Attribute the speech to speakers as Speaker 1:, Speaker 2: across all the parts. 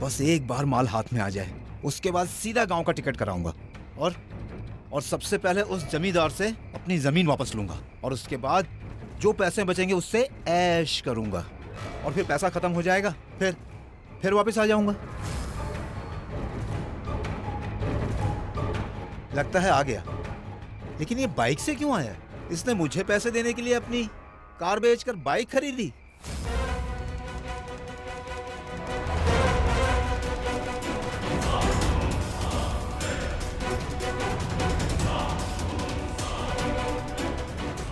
Speaker 1: बस एक बार माल हाथ में आ जाए, उसके बाद सीधा गांव का टिकट कराऊंगा और सबसे पहले उस जमींदार से अपनी जमीन वापस लूंगा और उसके बाद जो पैसे बचेंगे उससे ऐश करूंगा और फिर पैसा खत्म हो जाएगा, फिर वापस आ जाऊंगा। लगता है आ गया। लेकिन ये बाइक से क्यों आया? इसने मुझे पैसे देने के लिए अपनी कार बेचकर बाइक खरीदी।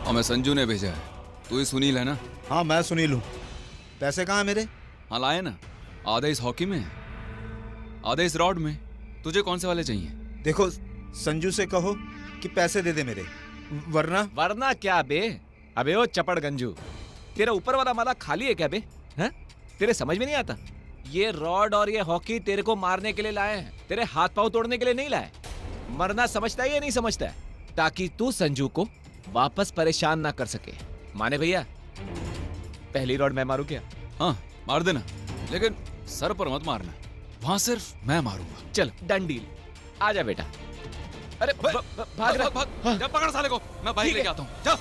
Speaker 2: हमें संजू ने भेजा है। तू ही सुनील है ना?
Speaker 1: हाँ मैं सुनील हूँ। पैसे कहाँ हैं मेरे?
Speaker 2: हाँ लाए ना, आधे इस हॉकी में, आधे इस रॉड में। तुझे कौन से वाले चाहिए?
Speaker 1: देखो संजू से कहो कि पैसे दे दे मेरे, वरना
Speaker 3: क्या बे? अबे ओ चपड़ गंजू, तेरा ऊपर वाला माला खाली है क्या बे? हैं? तेरे समझ में नहीं आता? ये रॉड और ये हॉकी तेरे को मारने के लिए लाए हैं, तेरे हाथ पांव तोड़ने के लिए नहीं लाए। मरना समझता है या नहीं समझता है? ताकि तू संजू को वापस परेशान ना कर सके। माने भैया, पहली रॉड मैं मारूं क्या?
Speaker 2: हाँ मार देना, लेकिन सर पर मत मारना, वहां सिर्फ मैं मारूंगा।
Speaker 3: चल डन डील, आजा बेटा। अरे भाग रहा,
Speaker 2: भाग। जब पकड़ साले को, मैं बाइक लेके आता हूँ। जा।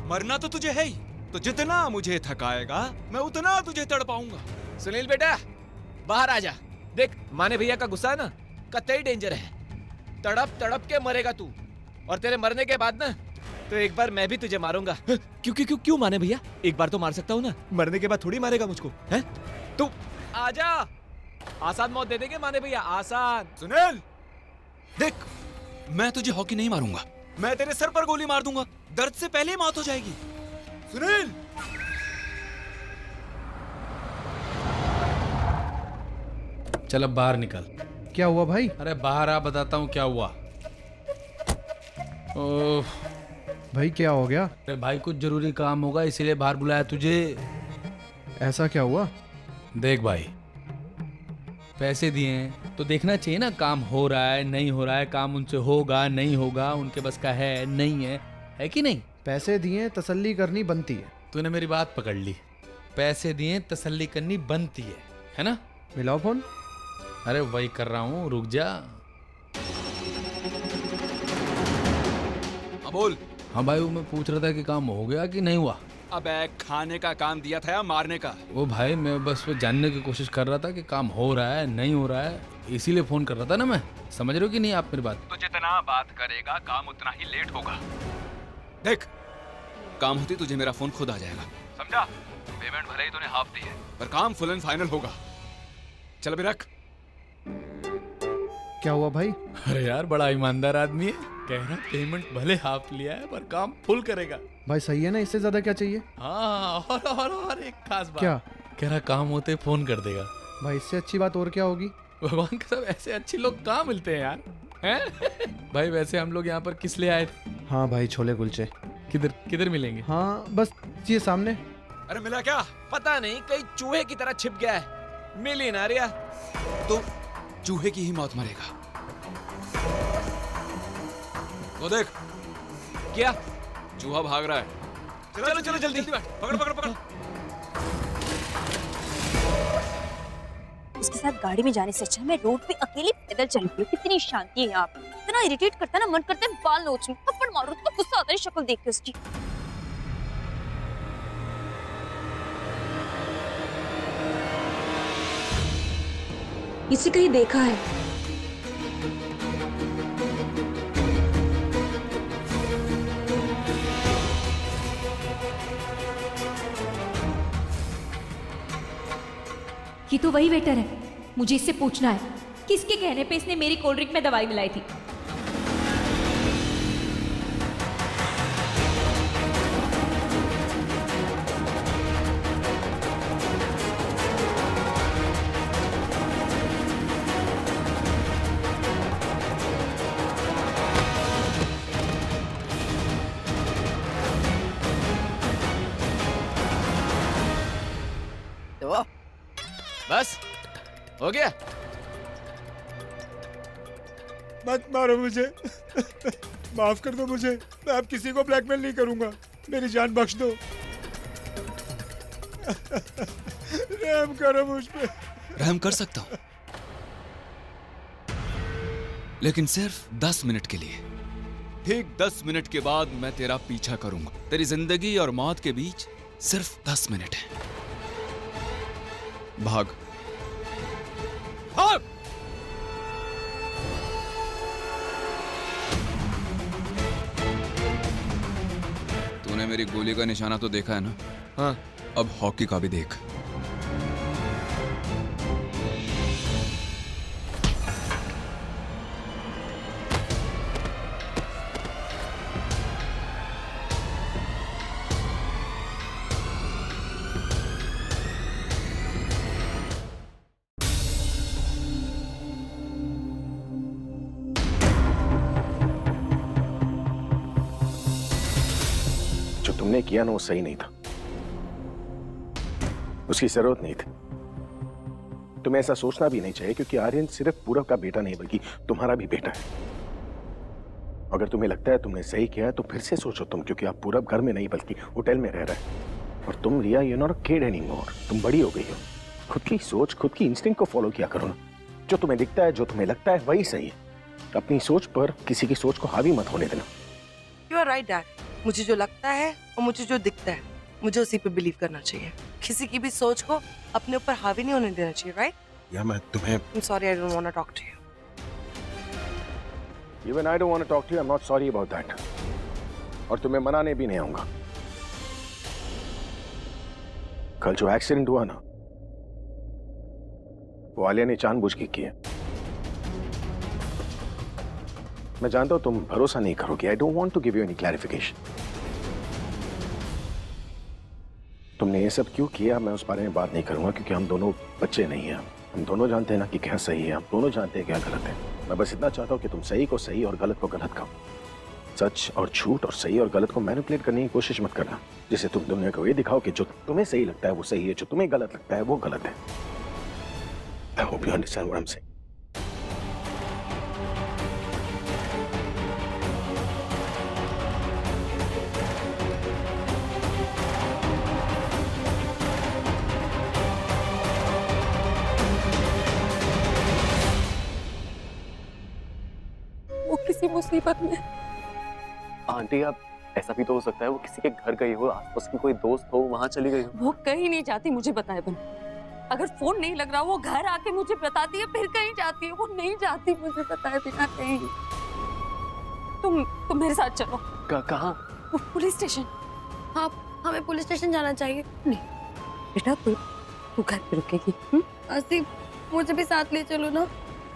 Speaker 2: मरना तो तुझे है ही, तो जितना मुझे थकाएगा मैं उतना तुझे तड़पाऊंगा।
Speaker 3: सुनील बेटा बाहर आजा। देख माने भैया का गुस्सा है ना, कतई डेंजर है। तड़प तड़प के मरेगा तू, और तेरे मरने के बाद ना तो एक बार मैं भी तुझे मारूंगा। क्यों माने भैया? एक बार तो मार सकता हूँ ना, मरने के बाद थोड़ी मारेगा मुझको, हैं? तू आजा, आसान मौत दे देंगे माने भैया, आसान।
Speaker 2: सुनील देख, मैं तुझे हॉकी नहीं मारूंगा, मैं तेरे सर पर गोली मार दूंगा, दर्द से पहले ही मौत हो जाएगी। सुनील
Speaker 4: चल अब बाहर निकल।
Speaker 5: क्या हुआ भाई?
Speaker 4: अरे बाहर आ, बताता हूँ क्या हुआ। ओह
Speaker 5: भाई क्या हो गया?
Speaker 4: अरे भाई कुछ जरूरी काम होगा इसीलिए बाहर बुलाया तुझे।
Speaker 5: ऐसा क्या हुआ?
Speaker 4: देख भाई, पैसे दिए हैं तो देखना चाहिए ना, काम हो रहा है नहीं हो रहा है, काम उनसे होगा नहीं होगा, उनके बस का है नहीं है कि नहीं?
Speaker 5: पैसे दिए तसल्ली करनी बनती है।
Speaker 4: तूने मेरी बात पकड़ ली, पैसे दिए तसल्ली करनी बनती है ना?
Speaker 5: मिलाओ फोन।
Speaker 4: अरे वही कर रहा हूँ, रुक जा।
Speaker 2: बोल।
Speaker 4: हाँ भाई, वो मैं पूछ रहा था कि काम हो गया कि नहीं हुआ।
Speaker 2: अबे खाने का काम दिया था या मारने का?
Speaker 4: वो भाई मैं बस वो जानने की कोशिश कर रहा था कि काम हो रहा है नहीं हो रहा है, इसीलिए फोन कर रहा था ना मैं। समझ रहे हो कि नहीं आप मेरी बात?
Speaker 2: तो जितना बात करेगा काम उतना ही लेट होगा। देख, काम होती तुझे मेरा फोन खुद आ जाएगा, समझा? पेमेंट भले ही तूने हाफ दी है, पर काम फुल एंड फाइनल होगा। चल अभी रख।
Speaker 5: क्या हुआ भाई?
Speaker 4: अरे यार बड़ा ईमानदार आदमी है, कह रहा पेमेंट भले हाफ लिया है पर काम फुल करेगा।
Speaker 5: भाई सही है ना, इससे ज्यादा क्या चाहिए?
Speaker 4: हाँ और एक खास बात।
Speaker 5: क्या?
Speaker 4: कह रहा काम होते फोन कर देगा।
Speaker 5: भाई इससे अच्छी बात और क्या होगी?
Speaker 4: भगवान का सब ऐसे अच्छे लोग कहाँ मिलते हैं यार, हैं? भाई वैसे हम लोग यहाँ पर किस लिए आए थे?
Speaker 5: हाँ भाई छोले कुलचे।
Speaker 4: किधर मिलेंगे?
Speaker 5: हाँ बस ये सामने।
Speaker 3: अरे मिला क्या? पता नहीं, कहीं चूहे की तरह छिप गया है, मिल ही ना रिया।
Speaker 2: तो चूहे की ही मौत मरेगा। वो देख,
Speaker 3: क्या?
Speaker 2: चूहा भाग रहा है।
Speaker 3: चलो जल्दी
Speaker 2: पकड़।
Speaker 6: उसके साथ गाड़ी में जाने से अच्छा मैं रोड पे अकेली पैदल चल रही हूँ। कितनी शांति है यहाँ पे। इतना इरिटेट करता है ना, मन करता है बाल नोच लूं, थप्पड़ मारूं, तो गुस्सा आता है शक्ल देख के उसकी।
Speaker 7: इसे कहीं देखा है।
Speaker 8: ये तो वही वेटर है, मुझे इससे पूछना है किसके कहने पे इसने मेरी कोल्ड ड्रिंक में दवाई मिलाई थी।
Speaker 3: तो बस हो गया।
Speaker 9: मत मारो मुझे, माफ कर दो मुझे, मैं अब किसी को ब्लैकमेल नहीं करूंगा, मेरी जान बख्श दो। रहम करो मुझ पे।
Speaker 2: रहम कर सकता हूं, लेकिन सिर्फ 10 मिनट के लिए। ठीक 10 मिनट के बाद मैं तेरा पीछा करूंगा। तेरी जिंदगी और मौत के बीच सिर्फ 10 मिनट है। भाग भाग। तूने मेरी गोली का निशाना तो देखा है ना?
Speaker 3: हाँ।
Speaker 2: अब हॉकी का भी देख।
Speaker 10: जो तुमने किया ना वो सही नहीं था, उसकी जरूरत नहीं थी। तुम्हें ऐसा सोचना भी नहीं चाहिए, क्योंकि आर्यन सिर्फ पूरब का बेटा नहीं बल्कि तुम्हारा भी बेटा है। अगर तुम्हें लगता है तुमने सही किया है तो फिर से सोचो तुम, क्योंकि आप पूरब घर में नहीं बल्कि होटल में रह रहे हैं। और तुम Riya, you not a kid anymore, तुम बड़ी हो गई हो। खुद की सोच, खुद की इंस्टिंक्ट को फॉलो किया करो ना। जो तुम्हें दिखता है, जो तुम्हें लगता है वही सही है। अपनी सोच पर किसी की सोच को हावी मत होने देना।
Speaker 11: You are right dad. मुझे जो लगता है और मुझे जो दिखता है, मुझे उसी पे बिलीव करना चाहिए। किसी की भी सोच को अपने ऊपर हावी नहीं होने देना चाहिए, राइट?
Speaker 10: या मैं तुम्हें
Speaker 11: I'm sorry, I don't want to talk to you.
Speaker 10: Even I don't want to talk to you. I'm not sorry about that. और तुम्हें मनाने भी नहीं आऊंगा। कल जो एक्सीडेंट हुआ ना, वो आलिया ने जानबूझ के किया। मैं जानता हूं तुम भरोसा नहीं करोगे। I don't want to give you any clarification. तुमने ये सब क्यों किया मैं उस बारे में बात नहीं करूंगा, क्योंकि हम दोनों बच्चे नहीं हैं। हम दोनों जानते हैं ना कि क्या सही है, हम दोनों जानते हैं क्या गलत है। मैं बस इतना चाहता हूं कि तुम सही को सही और गलत को गलत कहो। सच और झूठ और सही और गलत को मैनिपुलेट करने की कोशिश मत करना, जिससे तुम दुनिया को ये दिखाओ कि जो तुम्हें सही लगता है वो सही है, जो तुम्हें गलत लगता है वो गलत है। I hope you understand what I am saying.
Speaker 12: किसी मुसीबत में।
Speaker 13: आंटी, आप ऐसा भी तो हो सकता है वो किसी के घर गई हो, आसपास की कोई दोस्त हो, वहां चली गई हो।
Speaker 12: वो कहीं नहीं जाती मुझे बताए बिना। अगर फोन नहीं लग रहा वो घर आके मुझे बताती है, फिर कहीं जाती है। वो नहीं जाती मुझे बताए बिना कहीं। तुम मेरे साथ चलो।
Speaker 13: कहाँ?
Speaker 12: Police station.
Speaker 14: आप हमें पुलिस स्टेशन जाना चाहिए।
Speaker 12: नहीं बेटा, तू घर पे रुकेगी।
Speaker 14: आसिफ, मुझे भी साथ ले चलो ना।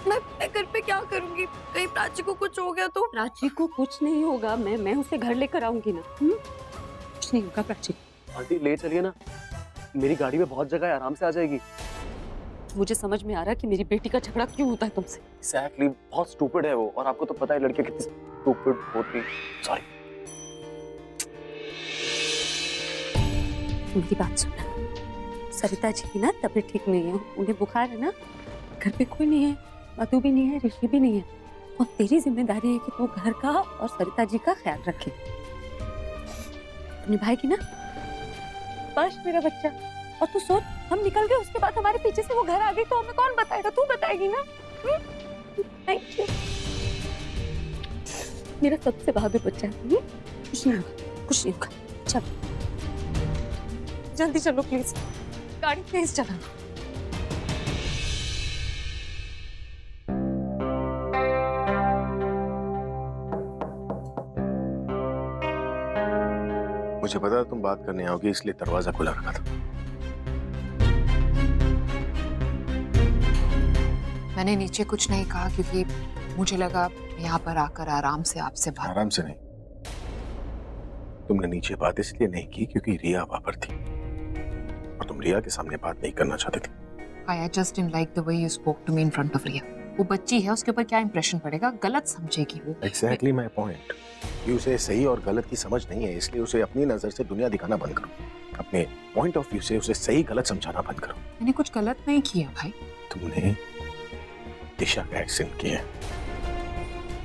Speaker 14: मैं घर पे क्या करूंगी? कहीं प्राची को कुछ हो गया तो?
Speaker 12: प्राची को कुछ नहीं होगा। मैं उसे घर लेकर आऊंगी ना। कुछ नहीं होगा प्राची।
Speaker 13: आंटी ले चलिए ना, मेरी गाड़ी में बहुत जगह है, आराम से आ जाएगी।
Speaker 12: मुझे समझ में आ रहा है कि मेरी बेटी का झगड़ा क्यों होता है तुमसे।
Speaker 13: Exactly, बहुत स्टूपिड है वो, और आपको तो पता है लड़कियां कितनी स्टूपिड होती। सॉरी।
Speaker 12: मेरी बात सुन, सरिता जी की ना तबीयत ठीक नहीं है, उन्हें बुखार है ना। घर पे कोई नहीं है, मधु भी नहीं है, ऋषि भी नहीं है, और तेरी जिम्मेदारी है कि तू घर का और सरिता जी का ख्याल रखे। निभाएगी ना? बस मेरा बच्चा। और तू सोच, हम निकल गए, उसके बाद हमारे पीछे से वो घर आ गई तो हमें कौन बताएगा? तू बताएगी ना? Thank you. मेरा सबसे बहादुर बच्चा है। कुछ नहीं होगा, कुछ नहीं होगा। चलो जल्दी चलो प्लीज, गाड़ी तेज चलाना।
Speaker 10: मुझे पता था तुम बात करने आओगी, इसलिए दरवाजा खुला रखा था।
Speaker 15: मैंने नीचे कुछ नहीं कहा क्योंकि मुझे लगा यहाँ पर आकर आराम से आपसे बात।
Speaker 10: आराम से नहीं, तुमने नीचे बात इसलिए नहीं की क्योंकि रिया वहां पर थी और तुम रिया के सामने बात नहीं करना चाहते थे।
Speaker 15: I just didn't like the way you spoke to me in front of Riya. वो बच्ची है, उसके ऊपर क्या इंप्रेशन पड़ेगा, गलत समझेगी वो।
Speaker 10: Exactly my point. कि उसे सही और गलत की समझ नहीं है, इसलिए उसे अपनी नजर से दुनिया दिखाना बंद करो। अपने पॉइंट ऑफ व्यू से उसे सही गलत समझाना बंद करो।
Speaker 15: मैंने कुछ गलत नहीं किया भाई।
Speaker 10: तुमने दिशा का एक्सीडेंट किया,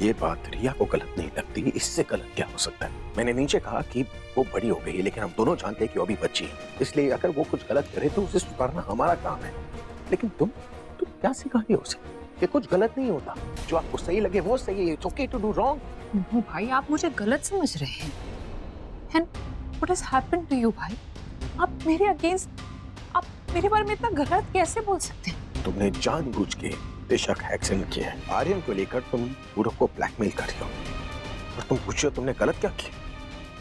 Speaker 10: ये बात रिया को गलत नहीं लगती, इससे गलत क्या हो सकता है? मैंने नीचे कहा कि वो बड़ी हो गई है, लेकिन हम दोनों जानते हैं कि वो अभी बच्ची है, इसलिए अगर वो कुछ गलत करे तो उसे सुधारना हमारा काम है। लेकिन तुम क्या सिखा रही हो उसे? ये कुछ गलत नहीं होता, जो आपको सही लगे वो सही है। It's okay to do wrong.
Speaker 15: No भाई, आप मुझे गलत समझ रहे हैं। And what has happened to you भाई? आप मेरे अगेंस्ट, आप मेरे बारे में इतना गलत कैसे बोल सकते हैं?
Speaker 10: तुमने जानबूझ के बेशक एक्शन किया है। आर्यन को लेकर तुम पूरब को ब्लैकमेल कर रही हो और तुम पूछो तुमने गलत क्या किया?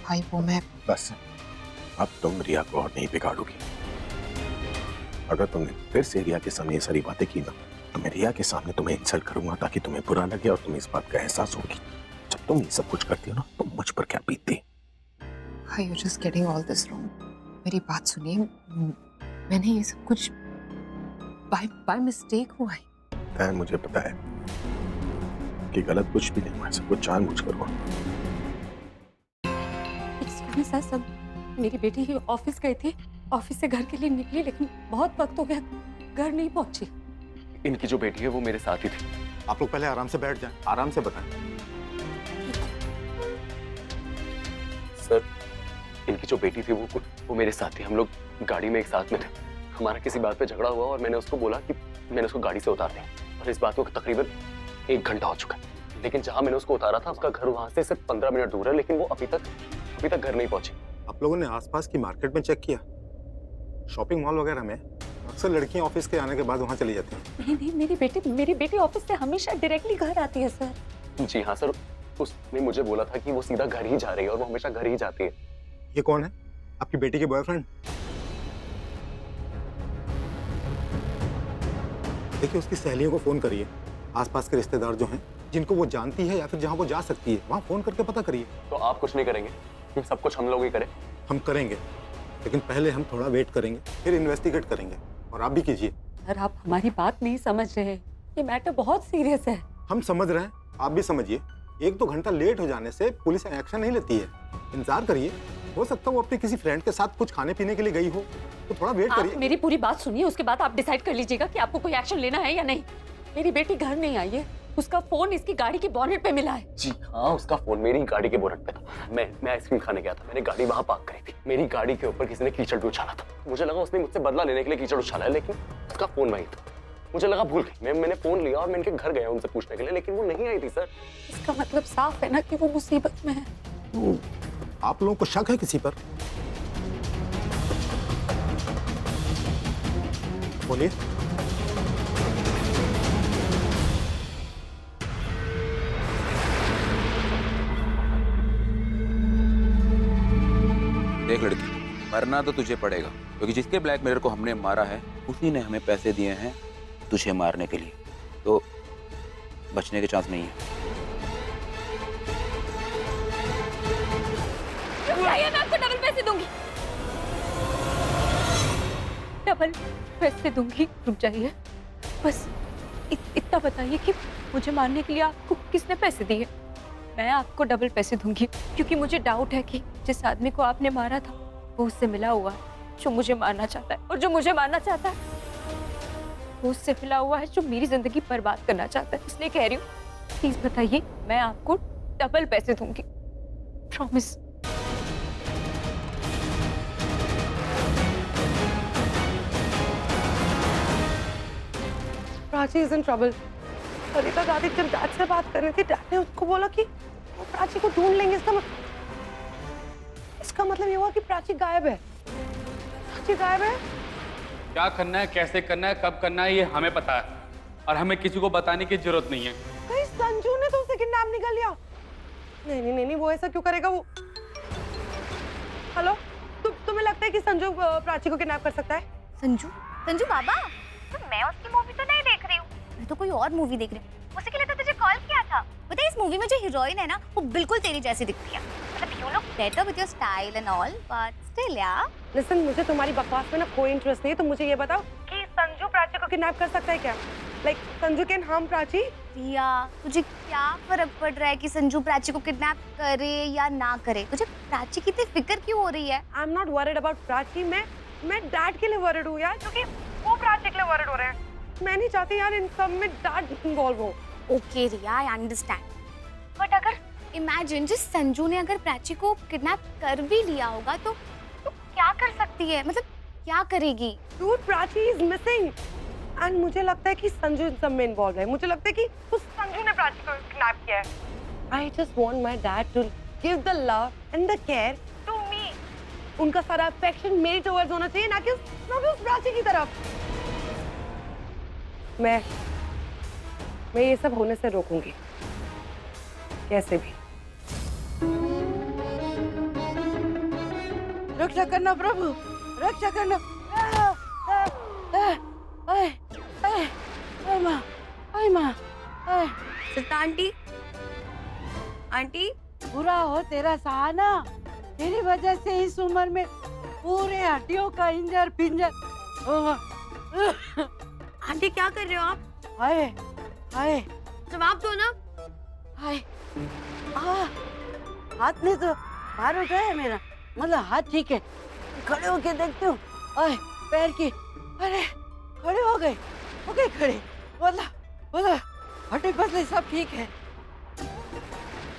Speaker 15: भाई वो मैं
Speaker 10: बस अब तुम रिया को और नहीं बिगाड़ोगी। अगर तुमने फिर से रिया के सामने ये सारी बातें की ना, तो मैं रिया के सामने तुम्हें इंसल्ट करूंगा ताकि तुम्हें बुरा लगे और तुम्हें इस बात का एहसास होगी। जब तुम ये सब कुछ करती हो ना, तो मुझ पर क्या बीतती।
Speaker 15: भाई you just getting all this wrong. मेरी बात सुनिए, मैंने ये सब कुछ बाय मिस्टेक हुआ है।
Speaker 10: मुझे पता है कि गलत कुछ भी नहीं हुआ, सब कुछ जानबूझकर हुआ।
Speaker 12: सब मेरी बेटी ही ऑफिस गई थी, ऑफिस से घर के लिए निकली, लेकिन बहुत वक्त हो गया घर नहीं पहुंची।
Speaker 13: इनकी जो बेटी है वो मेरे साथ ही थी।
Speaker 16: आप लोग पहले आराम से बैठ जाएं, आराम से बताएं।
Speaker 13: सर, इनकी जो बेटी थी वो मेरे साथ थी। हम लोग गाड़ी में एक साथ में थे। हमारा किसी बात पे झगड़ा हुआ और मैंने उसको बोला कि मैंने उसको गाड़ी से उतार दिया, और इस बात को तकरीबन 1 घंटा हो चुका है। लेकिन जहां मैंने उसको उतारा था उसका घर वहां से सिर्फ 15 मिनट दूर है, लेकिन वो अभी तक घर नहीं पहुंची।
Speaker 16: आप लोगों ने आसपास की मार्केट में चेक किया? शॉपिंग मॉल वगैरह में अक्सर लड़कियां ऑफिस के आने के बाद वहां चली जाती हैं।
Speaker 12: नहीं, मेरी बेटी ऑफिस से हमेशा डायरेक्टली घर आती है सर।
Speaker 13: जी हाँ सर, उसने मुझे बोला था कि वो सीधा घर ही जा रही है और वो हमेशा घर ही जाती है।
Speaker 16: ये कौन है? आपकी बेटी के बॉयफ्रेंड? देखिए, उसकी सहेलियों को फोन करिए, आसपास के रिश्तेदार जो हैं जिनको वो जानती है या फिर जहां वो जा सकती है वहां फोन करके पता करिए।
Speaker 13: तो आप कुछ नहीं करेंगे? सब कुछ हम लोग ही करें?
Speaker 16: हम करेंगे, लेकिन पहले हम थोड़ा वेट करेंगे, फिर इन्वेस्टिगेट करेंगे। और आप भी कीजिए।
Speaker 12: सर, आप हमारी बात नहीं समझ रहे, ये मैटर बहुत सीरियस है।
Speaker 16: हम समझ रहे हैं, आप भी समझिए। 1-2 घंटा लेट हो जाने से पुलिस एक्शन नहीं लेती है। इंतजार करिए, हो सकता है वो अपने किसी फ्रेंड के साथ कुछ खाने पीने के लिए गई हो, तो थोड़ा वेट करिए।
Speaker 12: मेरी पूरी बात सुनिए, उसके बाद आप डिसाइड कर लीजिएगा कि आपको कोई एक्शन लेना है या नहीं। मेरी बेटी घर नहीं आई है, उसका फोन इसकी गाड़ी की बोनेट पे मिला है।
Speaker 13: जी हाँ, उसका फोन मेरी गाड़ी के बोनेट पे था। मैं आइसक्रीम खाने गया था, मैंने गाड़ी वहां पार्क करी थी। मेरी गाड़ी के ऊपर किसी ने कीचड़ भी उछाला था। मुझे लगा उसने मुझसे बदला लेने के लिए कीचड़ उछाला है, लेकिन उसका फोन वहीं था। मुझे लगा भूल गई। मैंने फोन लिया और मैं इनके घर गया उनसे पूछने के लिए, लेकिन वो नहीं आई थी सर।
Speaker 12: इसका मतलब साफ है ना कि वो मुसीबत में है।
Speaker 16: तो आप लोगों को शक है किसी पर? बोलिए।
Speaker 17: देख लड़की, मरना तो तुझे पड़ेगा, क्योंकि जिसके ब्लैकमेलर को हमने मारा है उसी ने हमें पैसे दिए हैं तुझे मारने के लिए, तो बचने के चांस नहीं है।
Speaker 8: मैं आपको डबल पैसे दूंगी।
Speaker 12: डबल पैसे दूंगी? रुक जाइए, बस इतना बताइए कि मुझे मारने के लिए आपको किसने पैसे दिए? मैं आपको डबल पैसे दूंगी, क्योंकि मुझे डाउट है कि जिस आदमी को आपने मारा था वो उससे मिला हुआ है जो मुझे मारना चाहता है, और जो मुझे मारना चाहता है वो उससे मिला हुआ है जो मेरी जिंदगी बर्बाद करना चाहता है। इसलिए कह रही हूँ, प्लीज बताइए, मैं आपको डबल पैसे दूंगी, promise.
Speaker 11: Prachi is in trouble. Sarita दादी जब डैड से बात कर रही थी, डैड ने उसको बोला कि वो प्राची को ढूंढ लेंगे। इसका मतलब ये हुआ कि प्राची गायब है। प्राची गायब है।
Speaker 9: क्या करना है, कैसे करना है, कब करना है, ये हमें पता है और हमें किसी को बताने की जरूरत नहीं है।
Speaker 11: कहीं संजू ने तो उसे किडनैप निकाल लिया? नहीं, वो ऐसा क्यों करेगा? वो हेलो, तुम्हें लगता है कि संजू प्राची को किडनैप कर सकता है?
Speaker 6: संजू बाबा, तो मैं उसकी मूवी तो नहीं देख रही हूँ, मैं तो कोई और मूवी देख रही हूँ। उसी के लिए तो तुझे कॉल किया था। पता है, इस मूवी में जो हीरोइन है ना, वो बिल्कुल तेरी जैसी दिखती है। मतलब you look better with your style and all, but still यार।
Speaker 11: लिसन, मुझे तुम्हारी बकवास में ना कोई इंटरेस्ट नहीं है। तुम मुझे ये बताओ कि संजू प्राची को किडनैप कर सकता है क्या? Like Sanju can harm Prachi?
Speaker 6: Riya, तुझे क्या फर्क पड़ रहा है कि संजू प्राची को किडनैप करे या ना करे? तुझे प्राची की इतनी फिक्र क्यों हो रही है?
Speaker 11: I am not worried about Prachi. मैं डैड के लिए वरीड हूँ यार, क्योंकि वो प्राची के लिए वरीड हो रहे हैं। मैं नहीं चाहती यार इन सब में डैड इन्वॉल्व हो।
Speaker 6: Okay Riya, I understand, but अगर इमेजिन जिस संजू ने अगर प्राची को किडनैप कर भी लिया होगा तो क्या कर सकती है, मतलब क्या करेगी?
Speaker 11: Dude, Prachi is missing and मुझे लगता है कि संजू इन सब में इन्वॉल्व है। मुझे लगता है कि उस संजू ने प्राची को किडनैप किया है। I just want my dad to give the love and the care to me. उनका सारा अफेक्शन मेरे टुवर्ड्स होना चाहिए, ना कि उस प्राची की तरफ। मैं ये सब होने से रोकूंगी, कैसे भी।
Speaker 18: रक्षा करना प्रभु, रक्षा करना। माँ,
Speaker 14: सुल्तान आंटी, आंटी
Speaker 18: बुरा हो तेरा सहाना। तेरी वजह से इस उम्र में पूरे हड्डियों का इंजर पिंजर।
Speaker 14: आंटी क्या कर रहे हो आप?
Speaker 18: हाय हाय,
Speaker 14: जवाब दो ना।
Speaker 18: हाय, हाथ में तो भार उठा है मेरा, मतलब हाथ ठीक है। खड़े होके देखती हूँ, पैर की, अरे खड़े हो गए खड़े, मतलब हड्डी पसली सब ठीक है।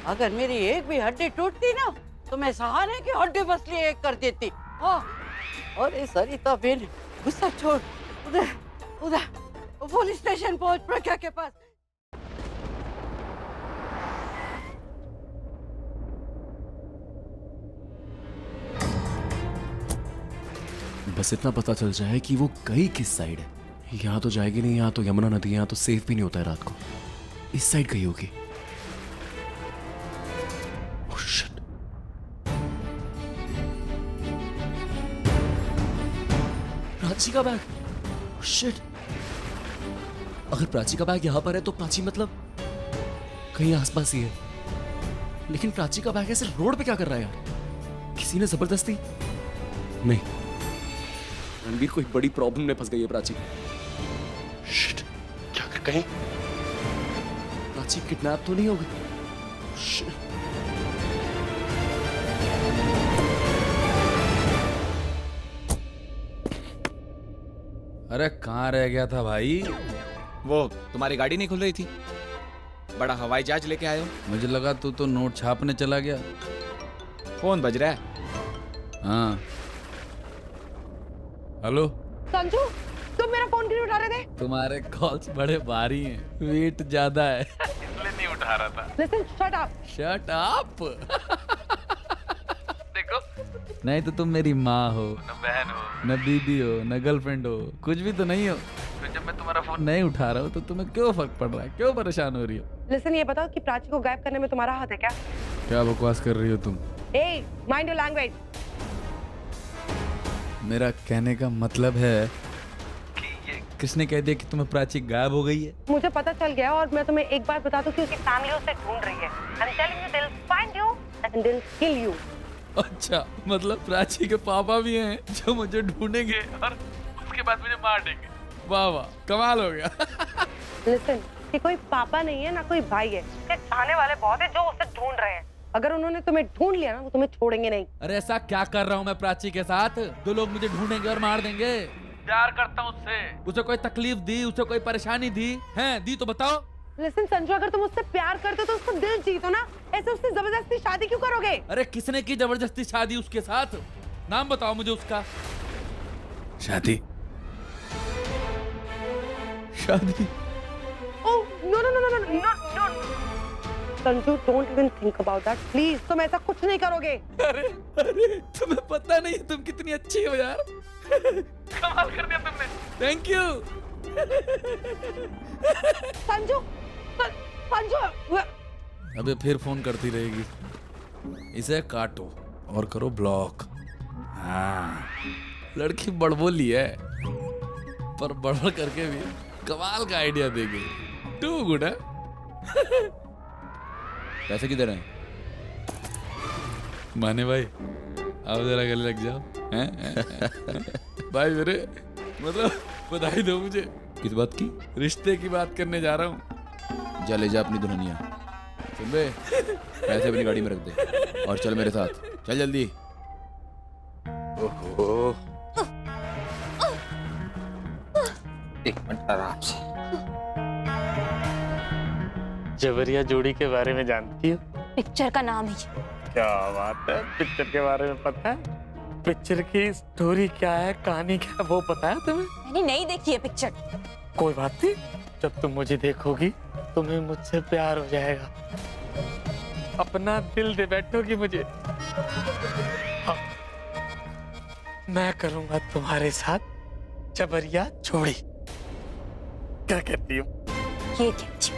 Speaker 18: अगर मेरी एक भी हड्डी टूटती ना तो मैं सहारे की हड्डी पसली एक कर देती। और ये सरिता बेन गुस्सा छोड़, उधर पुलिस स्टेशन पहुंच प्रज्ञा के पास।
Speaker 19: बस इतना पता चल जाए कि वो गई किस साइड है। यहाँ तो जाएगी नहीं, यहाँ तो यमुना नदी, यहाँ तो सेफ भी नहीं होता है रात को। इस साइड गई होगी। Oh, shit. प्राची का बैग। Oh, shit. अगर प्राची का बैग यहाँ पर है तो प्राची मतलब कहीं आसपास ही है। लेकिन प्राची का बैग ऐसे रोड पे क्या कर रहा है यार? किसी ने जबरदस्ती? नहीं, रणबीर कोई बड़ी प्रॉब्लम में फंस गई है प्राची। शिट, क्या कर कहीं प्राची किडनैप तो नहीं हो गई? शिट।
Speaker 4: अरे कहाँ रह गया था भाई?
Speaker 3: वो तुम्हारी गाड़ी नहीं खुल रही थी, बड़ा हवाई जहाज लेके आए हो।
Speaker 4: मुझे लगा तू तो नोट छापने चला गया।
Speaker 3: फोन बज रहा है।
Speaker 4: हाँ, हेलो
Speaker 11: संजू, तुम मेरा फोन क्यों उठा रहे थे?
Speaker 4: तुम्हारे कॉल्स बड़े भारी हैं, वेट ज्यादा है
Speaker 3: इसलिए नहीं उठा रहा था।
Speaker 11: Listen, shut up.
Speaker 4: Shut up.
Speaker 3: देखो,
Speaker 4: नहीं तो तुम मेरी माँ हो,
Speaker 3: न बहन हो,
Speaker 4: न बीबी हो, न गर्लफ्रेंड हो, कुछ भी तो नहीं हो।
Speaker 3: फिर जब मैं तुम्हारा फोन
Speaker 4: नहीं उठा रहा हूँ तो तुम्हें क्यों फर्क पड़ रहा है? क्यों परेशान हो रही हो?
Speaker 11: Listen, ये बताओ कि प्राची को गायब करने में तुम्हारा हाथ है क्या?
Speaker 4: क्या बकवास कर रही हो तुम?
Speaker 11: Hey, mind your language.
Speaker 4: मेरा कहने का मतलब है कि ये किसने कह दिया कि तुम्हें प्राची गायब हो गई है?
Speaker 11: मुझे पता चल गया और मैं तुम्हें एक बात बता दूं कि उसकी फैमिली उसे ढूंढ रही है। I'm telling you, they'll find you and they'll kill you.
Speaker 4: अच्छा, मतलब प्राची के पापा भी हैं जो मुझे ढूंढेंगे और उसके बाद मुझे मार देंगे। वाह वाह, कमाल हो गया।
Speaker 11: Listen, कि कोई पापा नहीं है ना कोई भाई है, उसके चाहने वाले बहुत है जो उसे ढूंढ रहे हैं। अगर उन्होंने तुम्हें ढूंढ लिया ना वो तुम्हें छोड़ेंगे नहीं।
Speaker 4: अरे ऐसा क्या कर रहा हूँ मैं प्राची के साथ जो लोग मुझे ढूंढेंगे और मार देंगे? प्यार करता हूँ उससे। उसे कोई तकलीफ दी, उसे कोई परेशानी दी है? दी तो बताओ।
Speaker 11: लिसन संजू, अगर तुम उससे प्यार करते हो तो उसको दिल जीतो ना, ऐसे उससे जबरदस्ती शादी क्यों करोगे?
Speaker 4: अरे किसने की जबरदस्ती शादी उसके साथ? नाम बताओ मुझे उसका। शादी शादी
Speaker 11: Oh, no, no, no, no, no, no, no. Sanju, don't even think about that, please. तुम ऐसा कुछ नहीं करोगे।
Speaker 4: अरे तुम्हें पता नहीं तुम कितनी अच्छी हो यार। कमाल कर दिया तुमने। Thank you.
Speaker 11: संजू, संजू।
Speaker 4: अबे फिर फोन करती रहेगी। इसे काटो और करो ब्लॉक। हाँ, लड़की बड़बोली है पर बड़बड़ करके भी कमाल का आइडिया दे गई। टू गुड है।
Speaker 19: पैसे किधर हैं?
Speaker 4: माने भाई, आओ जरा गले लग जाओ। हैं? भाई मेरे, मतलब बधाई दो मुझे।
Speaker 19: किस बात की?
Speaker 4: रिश्ते की बात करने जा रहा हूँ।
Speaker 19: जा ले जा अपनी दुल्हनिया। सुन बे, पैसे अपनी गाड़ी में रख दे और चल मेरे साथ। चल जल्दी। ओहो,
Speaker 17: एक मिनट आराम से।
Speaker 20: जबरिया जोड़ी के बारे में जानती हो?
Speaker 6: पिक्चर का नाम है ये।
Speaker 20: क्या बात है, पिक्चर के बारे में पता है? पिक्चर की स्टोरी क्या है, कहानी क्या है, वो पता है तुम्हें?
Speaker 6: मैंने नहीं देखी है पिक्चर।
Speaker 20: कोई बात नहीं, जब तुम मुझे देखोगी तुम्हें मुझसे प्यार हो जाएगा। अपना दिल दे बैठोगी मुझे। हाँ, मैं करूंगा तुम्हारे साथ जबरिया जोड़ी। क्या कहती हो?
Speaker 6: ये कहती हूँ।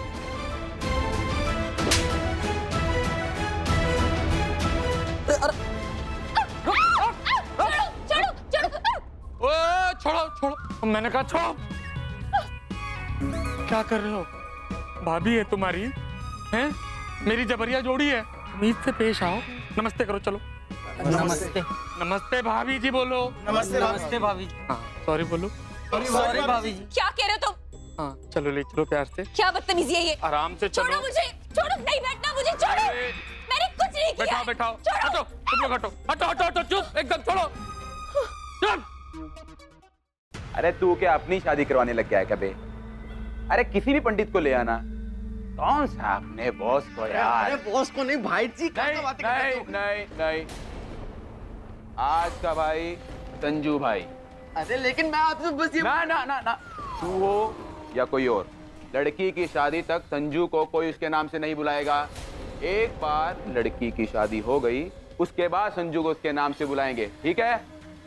Speaker 20: छोड़ो छोड़ो, मैंने कहा छोड़ो। क्या कर रहे हो? भाभी है तुम्हारी, हैं? मेरी जबरिया जोड़ी है, उम्मीद से पेश आओ। नमस्ते करो, चलो।
Speaker 18: नमस्ते।
Speaker 20: नमस्ते भाभी जी बोलो।
Speaker 18: नमस्ते भाभी जी।
Speaker 20: हाँ, सॉरी बोलो।
Speaker 18: सॉरी भाभी जी।
Speaker 6: क्या कह रहे हो तुम?
Speaker 20: हाँ, चलो ले चलो प्यार से।
Speaker 6: क्या बदतमीजी है ये?
Speaker 20: आराम से चलो।
Speaker 6: छोड़ो मुझे, छोड़ो, नहीं बैठना मुझे, छोड़ो। मैंने कुछ नहीं किया।
Speaker 20: बैठाओ बैठाओ, हटो, तुम लोग हटो, हटो हटो हटो, चुप एकदम, छोड़ो चुप।
Speaker 17: अरे तू क्या अपनी शादी करवाने लग गया है क्या बे? अरे किसी भी पंडित को ले आना। कौन सा अपने बॉस को यार?
Speaker 18: अरे बॉस को नहीं, भाई जी।
Speaker 17: नहीं नहीं नहीं नहीं, आज का भाई संजू भाई।
Speaker 18: अरे लेकिन मैं आपसे बस ये
Speaker 17: ना ना ना ना, तू हो या कोई और, लड़की की शादी तक संजू को कोई उसके नाम से नहीं बुलाएगा। एक बार लड़की की शादी हो गई, उसके बाद संजू को उसके नाम से बुलाएंगे, ठीक है?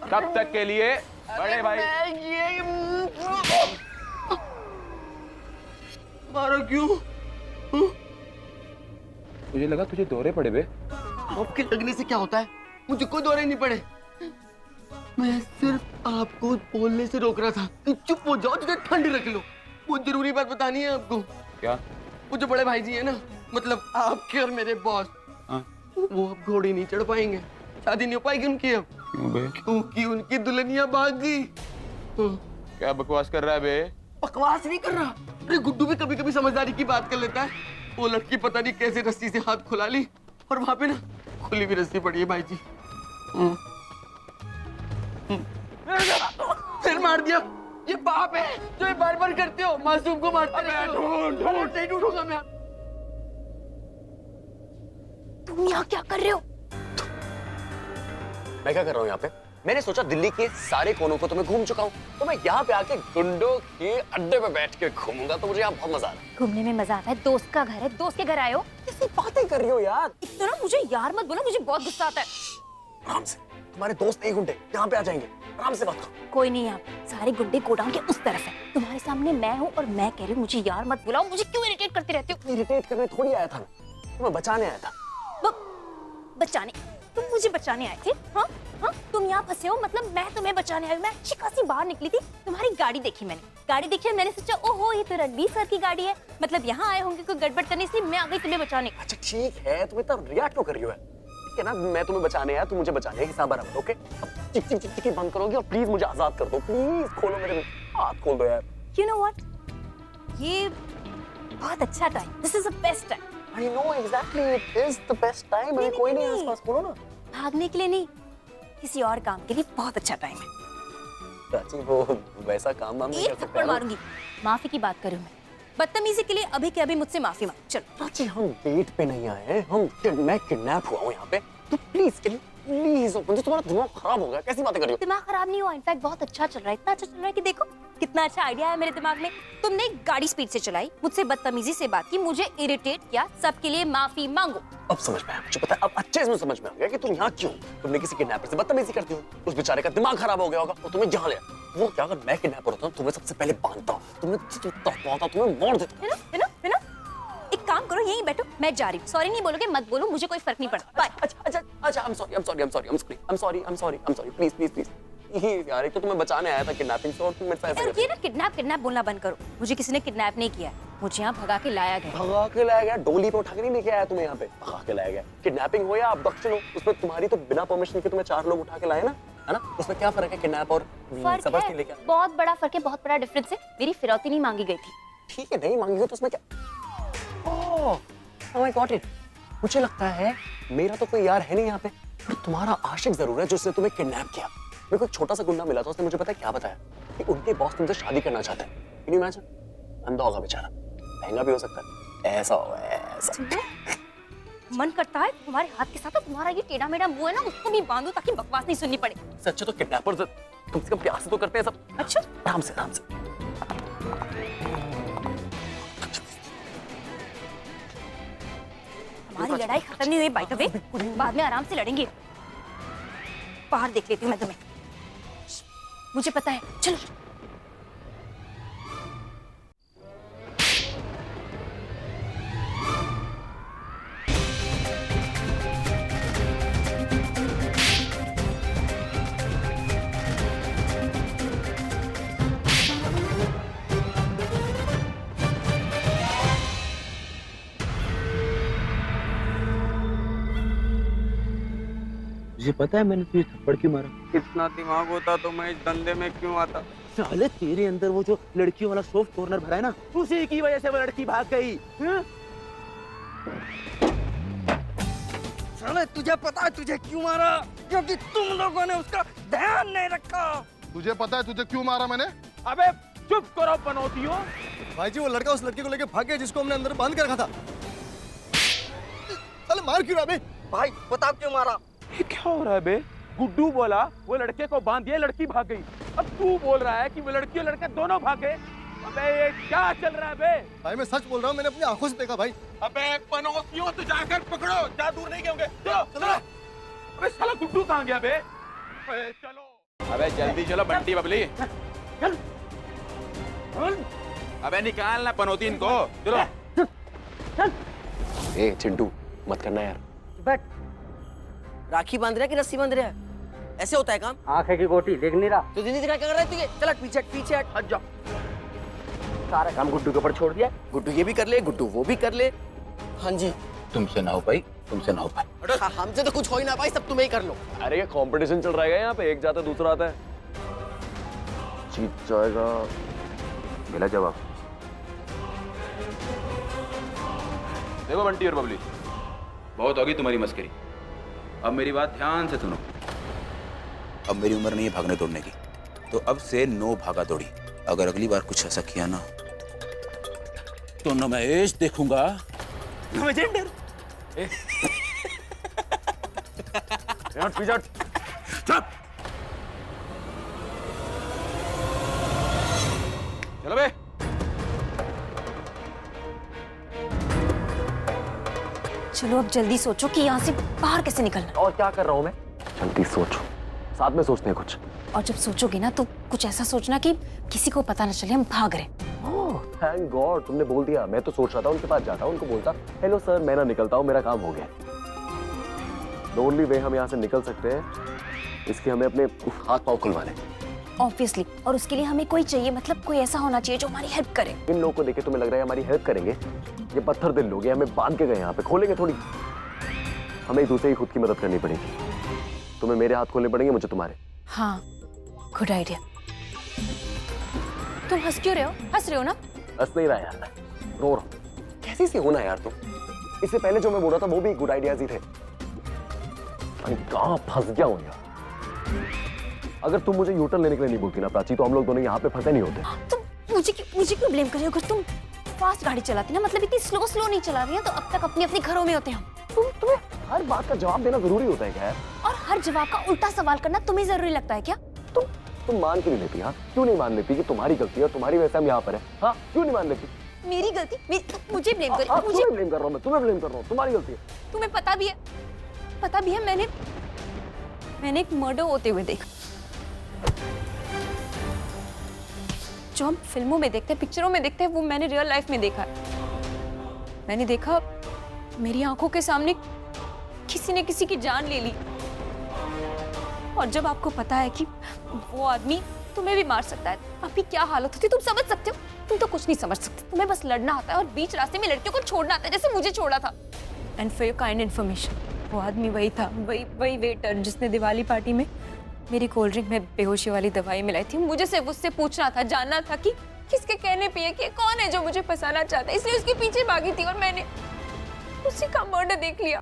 Speaker 17: तब तक के लिए बड़े भाई।
Speaker 18: मारो क्यों?
Speaker 17: मुझे लगा तुझे दौरे पड़े बे।
Speaker 18: आपके लगने से क्या होता है? मुझे कोई दौरे नहीं पड़े। मैं सिर्फ आपको बोलने से रोक रहा था कि चुप हो जाओ, तुझे ठंड रख लो। बहुत जरूरी बात बतानी है आपको।
Speaker 17: क्या?
Speaker 18: वो जो बड़े भाई जी है ना, मतलब आपके और मेरे बॉस, वो अब घोड़ी नहीं चढ़ पाएंगे। शादी नहीं हो पाएगी उनकी अब।
Speaker 17: क्यों बे?
Speaker 18: क्योंकि उनकी दुल्हनिया भाग गई।
Speaker 17: क्या बकवास कर रहा है बे?
Speaker 18: बकवास नहीं कर रहा। अरे गुड्डू भी कभी कभी समझदारी की बात कर लेता है। वो लड़की पता नहीं कैसे रस्सी से हाथ खुला ली और वहां पे ना खुली भी रस्सी पड़ी है भाई जी। फिर मार दिया। ये पाप है जो ये बार बार करते हो, मासूम को मारते रहते हो। नहीं ढूंढूंगा मैं।
Speaker 6: तुम यहाँ क्या कर रहे हो?
Speaker 13: मैं क्या कर रहा हूँ यहाँ पे? मैंने सोचा दिल्ली के सारे कोनों को तो मैं घूम चुका हूँ, तो मैं यहाँ पे आके गुंडों के अड्डे पे बैठ के घूमूंगा, तो मुझे यहाँ बहुत मजा आ रहा है।
Speaker 6: घूमने में मजा आता है। दोस्त का घर है, दोस्त के घर आए हो,
Speaker 13: कैसी बातें कर रही हो यार?
Speaker 6: इतना ना मुझे यार मत बोलो, मुझे बहुत गुस्सा आता है।
Speaker 13: आराम से, तुम्हारे दोस्त एक गुंडे यहाँ पे आ जाएंगे, आराम से बात करो।
Speaker 6: कोई नहीं, यहाँ सारे गुंडे गोडाउन के उस तरफ है। तुम्हारे सामने मैं हूँ और मैं कह रही हूँ मुझे यार मत बुलाओ। मुझे क्यों इरिटेट करते रहते हो?
Speaker 13: इरिटेट करने थोड़ी आया था मैं, तुम्हें बचाने आया था।
Speaker 6: बचाने? तुम मुझे बचाने आए थे? हाँ हाँ, तुम यहाँ फंसे हो, मतलब मैं तुम्हें बचाने आई हूँ। मैं अच्छी खासी बाहर निकली थी, तुम्हारी गाड़ी देखी मैंने। गाड़ी देखी और मैंने सोचा ओहो ये तो रणबीर सर की गाड़ी है, मतलब यहाँ आए होंगे कोई गड़बड़ करने, इसलिए मैं आ गई तुम्हें बचाने।
Speaker 13: अच्छा ठीक है, तुम इतना रिएक्ट क्यों कर रही हो? ठीक है ना, मैं तुम्हें बचाने आया, तुम मुझे बचाने, हिसाब बराबर। ओके, अब चिक चिक चिक चिक बंद करोगे और प्लीज मुझे आजाद कर दो। प्लीज खोलो, मेरे हाथ खोल दो यार।
Speaker 6: You know what? ये बहुत अच्छा time. This is the best time.
Speaker 13: I know exactly, it is the best time. अभी कोई नहीं आसपास, खोलो ना।
Speaker 6: भागने के लिए नहीं, किसी और काम के लिए बहुत अच्छा टाइम है।
Speaker 13: प्राची, वो वैसा काम वाम नहीं कर
Speaker 6: एक
Speaker 13: सकते
Speaker 6: थप्पड़ मारूंगी। माफी की बात करूं मैं, बदतमीजी के लिए अभी के अभी मुझसे माफी मांग। चलो।
Speaker 13: प्राची, हम डेट पे नहीं आए हैं, मैं किडनैप हुआ हूँ यहाँ पे, तो प्लीज प्लीज, मुझे तुम्हारा दिमाग खराब हो गया। कैसी बातें कर रही हो?
Speaker 6: दिमाग खराब नहीं हुआ, इनफैक्ट बहुत अच्छा चल रहा है। इतना अच्छा चल रहा है कि देखो कितना अच्छा आइडिया है मेरे दिमाग में। तुमने गाड़ी स्पीड से चलाई, मुझसे बदतमीजी से बात की, मुझे इरिटेट किया, सबके लिए माफी मांगो।
Speaker 13: अब समझ में आया, मुझे पता है, अब अच्छे से समझ में आ गया कि तुम यहाँ क्यों। तुमने किसी किडनैपर से बदतमीजी करती हो, उस बेचारे का दिमाग खराब हो गया होगा और तुम्हें यहाँ ले। वो क्या, अगर मैं किडनैपर होता तुम्हें सबसे पहले बांधता, तुम्हें मार देता।
Speaker 6: एक काम करो, यहीं बैठो, मैं जा रही हूँ। सॉरी नहीं बोलोगे मत बोलो, मुझे कोई फर्क नहीं पड़ता। बाय।
Speaker 13: अच्छा, I'm sorry, प्लीज यार, एक तो तुम्हें बचाने आया था किडनैपिंग से और तुम मेरे साथ ऐसे।
Speaker 6: ये ना किडनैप बोलना बंद करो। मुझे किसी ने किडनैप नहीं किया, मुझे यहाँ भगा के लाया गया।
Speaker 13: भगा के लाया गया? डोली पे उठा के नहीं लेके आया तुम्हें यहाँ पे, भगा के लाया गया। किडनैपिंग हो या अबडक्शन हो, उसमें तुम्हारी तो बिना परमिशन के तुम्हें 4 लोग उठा के लाए ना, है ना? उसमें क्या फर्क है किडनैप और
Speaker 6: फर्क है, बहुत बड़ा फर्क है, बहुत बड़ा डिफरेंस है। मेरी फिरौती नहीं मांगी गई थी।
Speaker 13: ठीक है, नहीं मांगी गई तो उसमें क्या? ओह, I got it. मुझे लगता है मेरा तो कोई यार है नहीं यहाँ पे, पर तुम्हारा आशिक जरूर है जिसने तुम्हें किडनैप किया। मेरे को एक छोटा सा गुंडा मिला था, उसने मुझे पता है क्या बताया कि उनके बॉस तुमसे शादी करना चाहते हैं। Can you imagine? अंधा होगा बेचारा, महंगा भी हो सकता है, ऐसा होगा ऐसा।
Speaker 6: मन करता है तुम्हारे हाथ के साथ तुम्हारा ये टेढ़ा मेढ़ा मुंह है ना उसको भी बांधो ताकि बकवास नहीं सुननी पड़े।
Speaker 13: सच तो किडनैपर्स कम से कम प्यार से तो करते हैं सब।
Speaker 6: अच्छा
Speaker 13: आराम से आराम से।
Speaker 6: हमारी लड़ाई खत्म नहीं हुई बाय द वे, बाद में आराम से लड़ेंगे। बाहर देख लेती हूँ मैं तुम्हें, मुझे पता है। चलो
Speaker 13: मुझे पता है मैंने तुझे थप्पड़ क्यों मारा।
Speaker 17: इतना दिमाग होता तो मैं इस धंधे में क्यों आता।
Speaker 13: साले तेरे अंदर वो जो लड़कियों वाला सॉफ्ट कॉर्नर भरा है ना, उसी की वजह से वो लड़की भाग गई।
Speaker 18: साले तुझे पता है तुझे क्यों मारा? क्योंकि तुम लोगों ने उसका ध्यान नहीं रखा।
Speaker 21: तुझे पता है तुझे क्यों मारा मैंने?
Speaker 17: अबे चुप करो पनौतियों।
Speaker 22: भाई जी वो लड़का उस लड़की को लेके भाग गया जिसको हमने अंदर बंद कर रखा था। साले मार क्यों रहा बे?
Speaker 18: भाई बताओ क्यों मारा?
Speaker 17: ये क्या हो रहा है बे? गुड्डू बोला वो लड़के को बांध दिया, लड़की भाग गई। अब तू बोल रहा है कि वो लड़की और लड़का दोनों भाग गए। अबे ये क्या चल रहा है बे?
Speaker 22: भाई मैं सच बोल रहा हूँ, मैंने अपनी आंखों से देखा भाई।
Speaker 17: अबे पनौतियों तो जाकर पकड़ो, जा दूर नहीं गए। चलो चलो। अबे साला गुड्डू कहाँ गया बे? चलो। अबे जल्दी चलो बंटी बबली। चल। अबे निकाल ना पनौती इनको। चलो।
Speaker 18: चल।
Speaker 13: ए चिंटू मत करना यार।
Speaker 18: बैठ। राखी बांध रहा है कि रस्सी बांध रहा है? ऐसे होता है काम?
Speaker 23: आंखें की गोटी देख नहीं रहा
Speaker 18: तो नहीं दिखा क्या कर रहा है तुझे? चल पीछे पीछे हट जा।
Speaker 13: सारा काम गुड्डू के ऊपर छोड़ दिया। गुड्डू ये भी कर ले, गुड्डू वो भी कर ले। हाँ जी।
Speaker 17: तुमसे ना हो पाई, तुमसे ना हो पाई।
Speaker 18: हमसे तो कुछ हो ही ना पाई, सब तुम्हें ही कर लो।
Speaker 13: अरे ये कंपटीशन चल रहा है यहाँ पे, एक जाता दूसरा आता है। जीत जाएगा। मिला जवाब।
Speaker 17: देखो बंटी और बबली, बहुत होगी तुम्हारी मस्करी। अब मेरी बात ध्यान से सुनो। अब मेरी उम्र नहीं है भागने दौड़ने की, तो अब से नो भागा दौड़ी। अगर अगली बार कुछ ऐसा किया ना तो न मैं एज देखूंगा न मैं जेंडर। चुप। चलो बे।
Speaker 6: चलो अब जल्दी सोचो कि यहाँ से बाहर कैसे निकलना।
Speaker 13: और क्या कर रहा हूँ मैं? जल्दी सोचो, साथ में सोचते हैं कुछ।
Speaker 6: और जब सोचोगे ना तो कुछ ऐसा सोचना कि किसी को पता न चले हम भाग रहे।
Speaker 13: थैंक गॉड तुमने बोल दिया। मैं तो सोच रहा था उनके पास जाता, उनको बोलता हेलो सर मैं ना निकलता हूँ, मेरा काम हो गया। द ओनली वे हम यहाँ से निकल सकते हैं, इसके हमें अपने हाथ पाँव खुलवाने।
Speaker 6: ऑब्वियसली, और उसके लिए हमें कोई चाहिए, मतलब कोई ऐसा होना चाहिए जो हमारी हेल्प करे।
Speaker 13: इन लोगों को देखे तुम्हें लग रहा है हमारी हेल्प करेंगे? ये पत्थर दिल लोग हैं, हमें बांध के गए यहाँ पे, खोलेंगे थोड़ी। हमें एक दूसरे की खुद की मदद करनी पड़ेगी। तुम्हें मेरे हाथ खोलने पड़ेंगे, मुझे तुम्हारे।
Speaker 6: हाँ गुड आइडिया। तुम हंस क्यों रहे हो? हंस रहे हो ना?
Speaker 13: हंस नहीं रहा यार, रो रहा हूँ। कैसी सी होना यार तुम? इससे पहले जो मैं बोल रहा था वो भी गुड आइडियाज ही थे। कहाँ फंस गया हूँ यार। अगर तुम मुझे यूटर्न लेने के लिए नहीं बोलती ना प्राची, तो हम लोग दोनों यहाँ पे फंसे नहीं होते।
Speaker 6: तुम मुझे क्यों ब्लेम कर रहे हो? अगर तुम फास्ट गाड़ी चलाती ना, मतलब इतनी स्लो नहीं चला रही है, तो अब तक अपने अपने घरों में होते हम।
Speaker 13: तुम्हें हर बात का जवाब देना जरूरी होता है क्या यार?
Speaker 6: और हर जवाब का उल्टा सवाल करना तुम्हें जरूरी लगता है क्या?
Speaker 13: तुम मान क्यों नहीं लेती? हाँ क्यों नहीं मान लेती कि तुम्हारी गलती है और तुम्हारी वजह से हम यहाँ पर है? हाँ क्यों नहीं मान लेती?
Speaker 6: मेरी गलती? मुझे ब्लेम कर?
Speaker 13: मुझे ब्लेम कर रहा हूँ मैं, तुम्हें ब्लेम कर रहा हूँ, तुम्हारी गलती है।
Speaker 6: तुम्हें पता भी है मैंने एक मर्डर होते हुए देखा। जो हम फिल्मों में देखते हैं, पिक्चरों में देखते हैं, वो मैंने रियल लाइफ में देखा है। मैंने देखा मेरी आंखों के सामने किसी ने किसी की जान ले ली। और जब आपको पता है कि वो आदमी तुम्हें भी मार सकता है, आपकी क्या हालत होती है तुम समझ सकते हो? तुम तो कुछ नहीं समझ सकते, तुम्हें बस लड़ना आता है और बीच रास्ते में लड़कियों को छोड़ना आता है, जैसे मुझे छोड़ा था। And for your kind information, वो आदमी वही था, वही वेटर जिसने दिवाली पार्टी में मेरी कोल्ड ड्रिंक में बेहोशी वाली दवाई मिलाई थी। मुझे सिर्फ उससे पूछना था, जानना था कि किसके कहने पे कि कौन है जो मुझे फंसाना चाहता है, इसलिए उसके पीछे भागी थी और मैंने उसी का मर्डर देख लिया।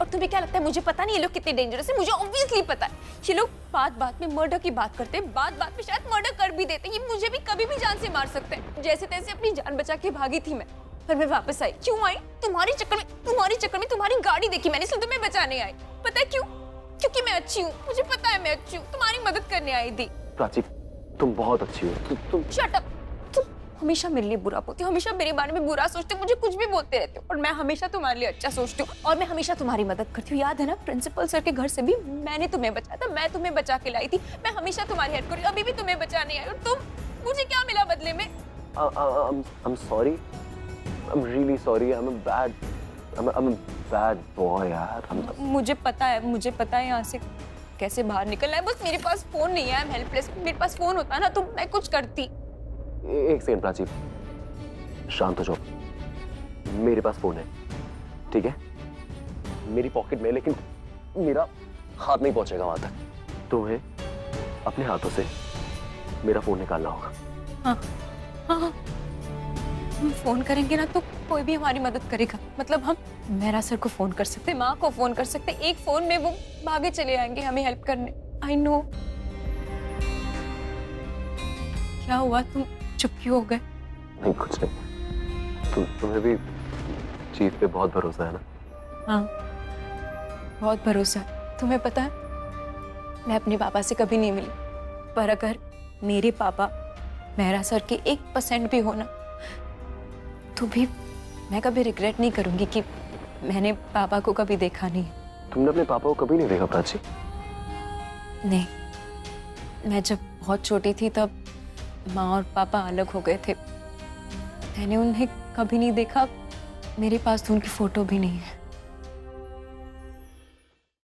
Speaker 6: और तुम्हें क्या लगता है मुझे पता नहीं ये लोग कितने डेंजरस है? मुझे ऑब्वियसली पता है। ये लोग बात में मर्डर की बात करते हैं, बात में शायद मर्डर कर भी देते हैं। ये मुझे भी कभी भी जान से मार सकते हैं। जैसे तैसे अपनी जान बचा के भागी थी मैं।
Speaker 8: पर मैं वापस आई। क्यों आई? तुम्हारे चक्कर में तुम्हारी गाड़ी देखी मैंने, इसलिए तुम्हें बचाने आई। पता है क्यों? क्योंकि मैं अच्छी हूँ, मुझे पता है मैं अच्छी हूँ, तुम्हारी मदद करने आई थी।
Speaker 13: प्राची, तुम बहुत अच्छी हो। तुम
Speaker 8: शट अप। तुम हमेशा मेरे लिए बुरा बोलती हो, हमेशा मेरे बारे में बुरा सोचते हो, मुझे कुछ भी बोलते रहते हो, और मैं हमेशा तुम्हारे लिए अच्छा सोचती हूँ और मैं हमेशा तुम्हारी मदद करती हूँ। याद है ना, प्रिंसिपल सर के घर से भी मैंने तुम्हें बचाया था, मैं तुम्हें बचा के लाई थी, मैं हमेशा तुम्हारी हेल्प करी, अभी भी तुम्हें बचाने आई। और तुम, मुझे क्या मिला बदले में?
Speaker 13: I'm sorry. I'm really sorry. I'm a bad boy यार।
Speaker 8: मुझे पता है यहाँ से कैसे बाहर निकलना है, बस मेरे पास फोन नहीं है। I'm helpless। मेरे पास फोन होता ना तो मैं कुछ करती।
Speaker 13: एक सेकंड प्राची, शांत हो जाओ। मेरे पास फोन है, ठीक है, मेरी पॉकेट में, लेकिन मेरा हाथ नहीं पहुंचेगा वहां तक। तुम्हें अपने हाथों से मेरा फोन निकालना होगा।
Speaker 8: हाँ, हम फोन करेंगे ना तो कोई भी हमारी मदद करेगा। मतलब हम मेरा सर को फोन कर सकते, माँ को फोन कर सकते, एक फोन में वो भागे चले आएंगे हमें हेल्प करने। I know. क्या हुआ, तुम चुप क्यों हो गए?
Speaker 13: नहीं, कुछ नहीं। तुम्हें भी चीफ पे बहुत भरोसा है ना?
Speaker 8: हाँ, बहुत भरोसा है। तुम्हें पता है, मैं अपने पापा से कभी नहीं मिली, पर अगर मेरे पापा मेहरा सर के 1% भी होना तो भी मैं कभी रिग्रेट नहीं करूंगी कि मैंने पापा को कभी देखा नहीं।
Speaker 13: तुमने अपने पापा को कभी नहीं देखा प्राची?
Speaker 8: नहीं, मैं जब बहुत छोटी थी तब माँ और पापा अलग हो गए थे, मैंने उन्हें कभी नहीं देखा, मेरे पास तो उनकी फोटो भी नहीं है।